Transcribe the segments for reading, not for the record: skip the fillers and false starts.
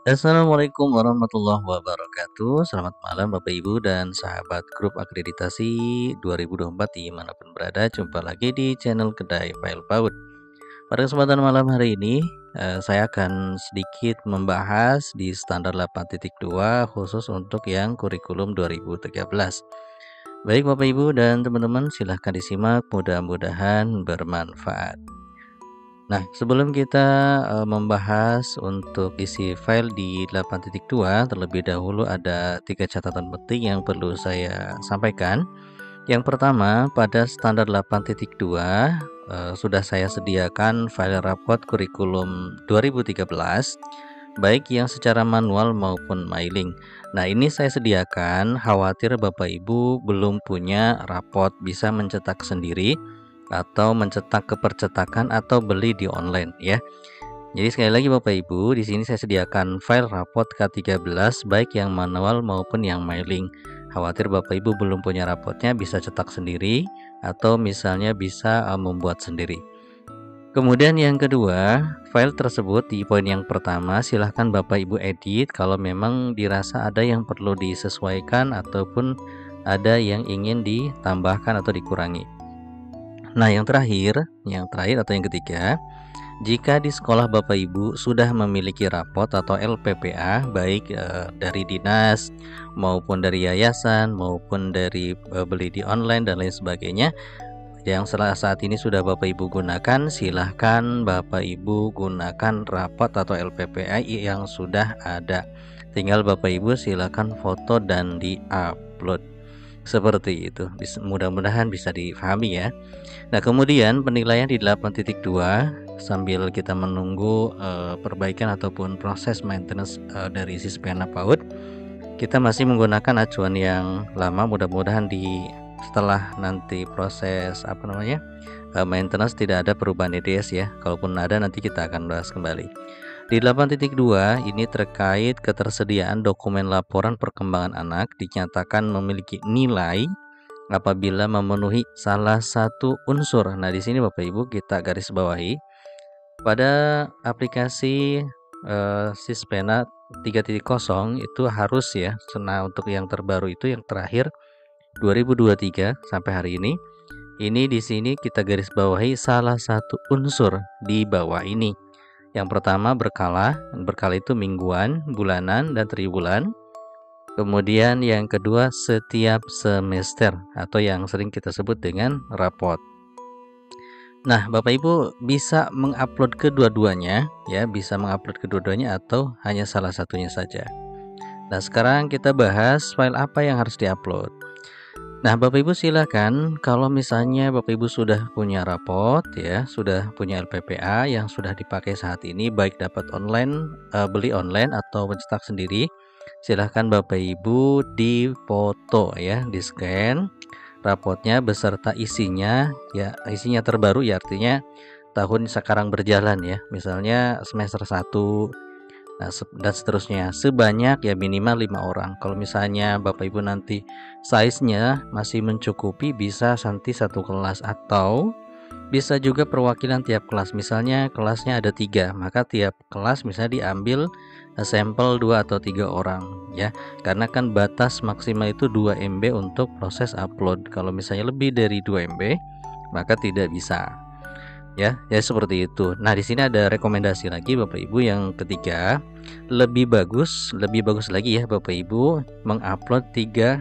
Assalamualaikum warahmatullahi wabarakatuh. Selamat malam Bapak Ibu dan sahabat grup akreditasi 2024 dimanapun berada. Jumpa lagi di channel Kedai File PAUD. Pada kesempatan malam hari ini saya akan sedikit membahas di standar 8.2 khusus untuk yang kurikulum 2013. Baik Bapak Ibu dan teman-teman, silahkan disimak, mudah-mudahan bermanfaat. Nah, sebelum kita membahas untuk isi file di 8.2, terlebih dahulu ada 3 catatan penting yang perlu saya sampaikan. Yang pertama, pada standar 8.2 sudah saya sediakan file rapot kurikulum 2013, baik yang secara manual maupun mailing. Nah, ini saya sediakan khawatir Bapak Ibu belum punya rapot, bisa mencetak sendiri atau mencetak ke percetakan atau beli di online ya. Jadi sekali lagi Bapak Ibu, di sini saya sediakan file rapot K13 baik yang manual maupun yang mailing. Khawatir Bapak Ibu belum punya rapotnya, bisa cetak sendiri atau misalnya bisa membuat sendiri. Kemudian yang kedua, file tersebut di poin yang pertama silahkan Bapak Ibu edit kalau memang dirasa ada yang perlu disesuaikan ataupun ada yang ingin ditambahkan atau dikurangi. Nah, yang terakhir atau yang ketiga, jika di sekolah Bapak Ibu sudah memiliki rapot atau LPPA baik dari dinas maupun dari yayasan maupun dari beli di online dan lain sebagainya, yang saat ini sudah Bapak Ibu gunakan, silahkan Bapak Ibu gunakan rapot atau LPPA yang sudah ada. Tinggal Bapak Ibu silahkan foto dan di-upload. Seperti itu. Mudah-mudahan bisa difahami ya. Nah, kemudian penilaian di 8.2 sambil kita menunggu perbaikan ataupun proses maintenance dari Sispena PAUD, kita masih menggunakan acuan yang lama. Mudah-mudahan setelah nanti proses maintenance tidak ada perubahan EDS ya. Kalaupun ada nanti kita akan bahas kembali. Di 8.2 ini terkait ketersediaan dokumen laporan perkembangan anak dinyatakan memiliki nilai apabila memenuhi salah satu unsur. Nah, di sini Bapak Ibu kita garis bawahi pada aplikasi Sispena 3.0 itu harus ya. Nah, untuk yang terbaru itu yang terakhir 2023 sampai hari ini di sini kita garis bawahi salah satu unsur di bawah ini. Yang pertama berkala itu mingguan, bulanan, dan triwulan. Kemudian yang kedua setiap semester atau yang sering kita sebut dengan rapot. Nah, Bapak Ibu bisa mengupload kedua-duanya ya, atau hanya salah satunya saja. Nah, sekarang kita bahas file apa yang harus diupload. Nah, Bapak Ibu silakan kalau misalnya Bapak Ibu sudah punya rapot ya, sudah punya LPPA yang sudah dipakai saat ini baik dapat online, beli online atau mencetak sendiri, silahkan Bapak Ibu dipoto ya, di-scan rapotnya beserta isinya ya, isinya terbaru ya, artinya tahun sekarang berjalan ya, misalnya semester 1. Nah, dan seterusnya sebanyak ya minimal 5 orang. Kalau misalnya Bapak Ibu nanti size-nya masih mencukupi, bisa nanti satu kelas atau bisa juga perwakilan tiap kelas. Misalnya kelasnya ada 3, maka tiap kelas misalnya diambil sampel 2 atau 3 orang ya. Karena kan batas maksimal itu 2 MB untuk proses upload. Kalau misalnya lebih dari 2 MB, maka tidak bisa. Ya seperti itu. Nah, di sini ada rekomendasi lagi Bapak Ibu yang ketiga, lebih bagus lagi ya Bapak Ibu mengupload 3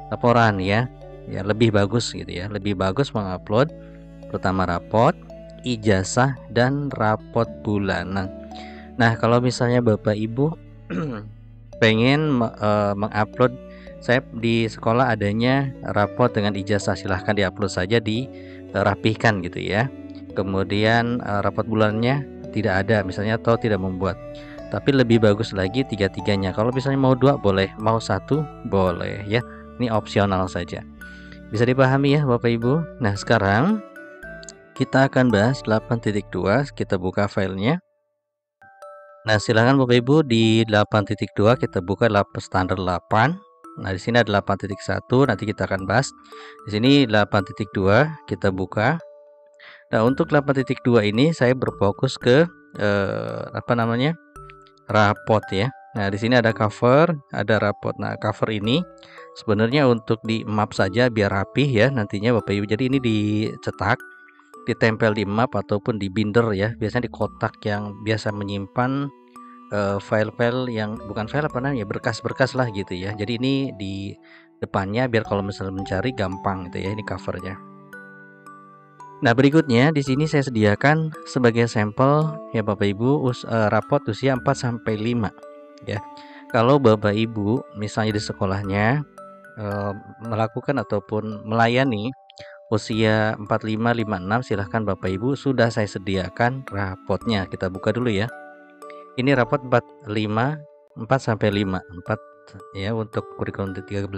laporan ya. Ya lebih bagus gitu ya. Lebih bagus mengupload pertama rapot, ijazah, dan rapot bulanan. Nah, kalau misalnya Bapak Ibu pengen mengupload, saya di sekolah adanya rapot dengan ijazah, silahkan diupload saja, dirapihkan gitu ya. Kemudian rapot bulannya tidak ada misalnya atau tidak membuat, tapi lebih bagus lagi 3-3-nya. Kalau misalnya mau 2 boleh, mau 1 boleh ya, ini opsional saja. Bisa dipahami ya Bapak Ibu. Nah, sekarang kita akan bahas 8.2. Kita buka filenya. Nah, silahkan Bapak Ibu di 8.2 kita buka standar 8. Nah, di sini ada 8.1, nanti kita akan bahas. Di sini 8.2 kita buka. Nah, untuk 8.2 ini saya berfokus ke rapot ya. Nah, di sini ada cover, ada rapot. Nah, cover ini sebenarnya untuk di map saja biar rapih ya nantinya Bapak Ibu. Jadi ini dicetak, ditempel di map ataupun di binder ya. Biasanya di kotak yang biasa menyimpan file-file yang bukan file apa namanya, berkas-berkas lah gitu ya. Jadi ini di depannya biar kalau misalnya mencari gampang gitu ya, ini covernya. Nah, berikutnya di sini saya sediakan sebagai sampel ya Bapak Ibu rapot usia 4 sampai 5 ya. Kalau Bapak Ibu misalnya di sekolahnya melakukan ataupun melayani usia 45, 56, silahkan Bapak Ibu, sudah saya sediakan rapotnya. Kita buka dulu ya. Ini rapot 4 sampai 5, 4 ya untuk kurikulum 13.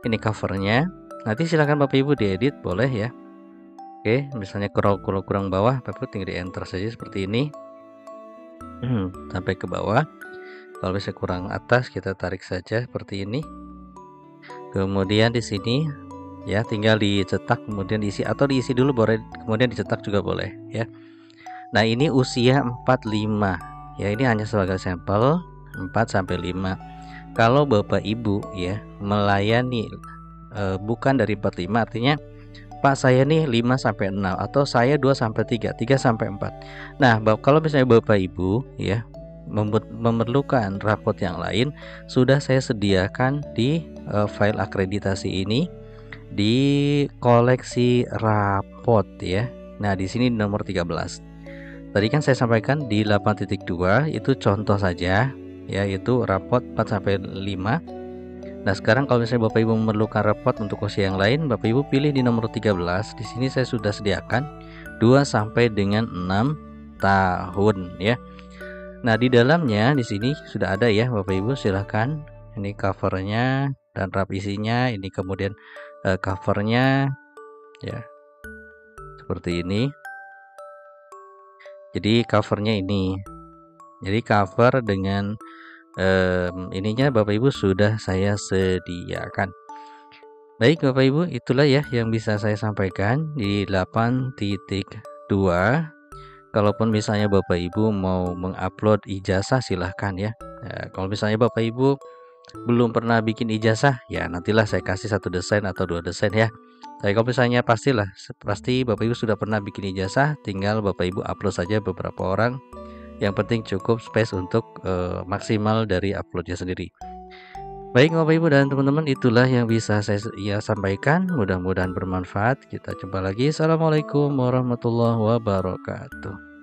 Ini covernya. Nanti silahkan Bapak Ibu diedit boleh ya. Oke, misalnya kurang bawah, Bapak Ibu tinggal di enter saja seperti ini. Sampai ke bawah. Kalau misalnya kurang atas, kita tarik saja seperti ini. Kemudian di sini ya tinggal dicetak, kemudian diisi atau diisi dulu boleh, kemudian dicetak juga boleh ya. Nah, ini usia 45 ya, ini hanya sebagai sampel 4 sampai 5. Kalau Bapak Ibu ya melayani bukan dari 45, artinya Pak saya nih 5 sampai 6 atau saya 2 sampai 3, 3 sampai 4. Nah, kalau misalnya Bapak Ibu ya memerlukan rapot yang lain, sudah saya sediakan di file akreditasi ini di koleksi rapot ya. Nah, di sini nomor 13. Tadi kan saya sampaikan di 8.2 itu contoh saja, yaitu rapot 4 sampai 5. Nah, sekarang kalau misalnya Bapak Ibu memerlukan rapot untuk usia yang lain, Bapak Ibu pilih di nomor 13. Di sini saya sudah sediakan 2 sampai dengan 6 tahun ya. Nah, di dalamnya di sini sudah ada ya Bapak Ibu, silahkan. Ini covernya dan rap isinya, ini kemudian covernya ya. Seperti ini. Jadi covernya ini. Jadi cover dengan ininya Bapak Ibu sudah saya sediakan. Baik Bapak Ibu, itulah ya yang bisa saya sampaikan di 8.2. Kalaupun misalnya Bapak Ibu mau mengupload ijazah silahkan ya. Kalau misalnya Bapak Ibu belum pernah bikin ijazah, ya nantilah saya kasih 1 desain atau 2 desain ya. Tapi kalau misalnya pasti Bapak Ibu sudah pernah bikin ijazah, tinggal Bapak Ibu upload saja beberapa orang. Yang penting cukup space untuk maksimal dari uploadnya sendiri. Baik Bapak Ibu dan teman-teman, itulah yang bisa saya sampaikan. Mudah-mudahan bermanfaat. Kita jumpa lagi. Assalamualaikum warahmatullahi wabarakatuh.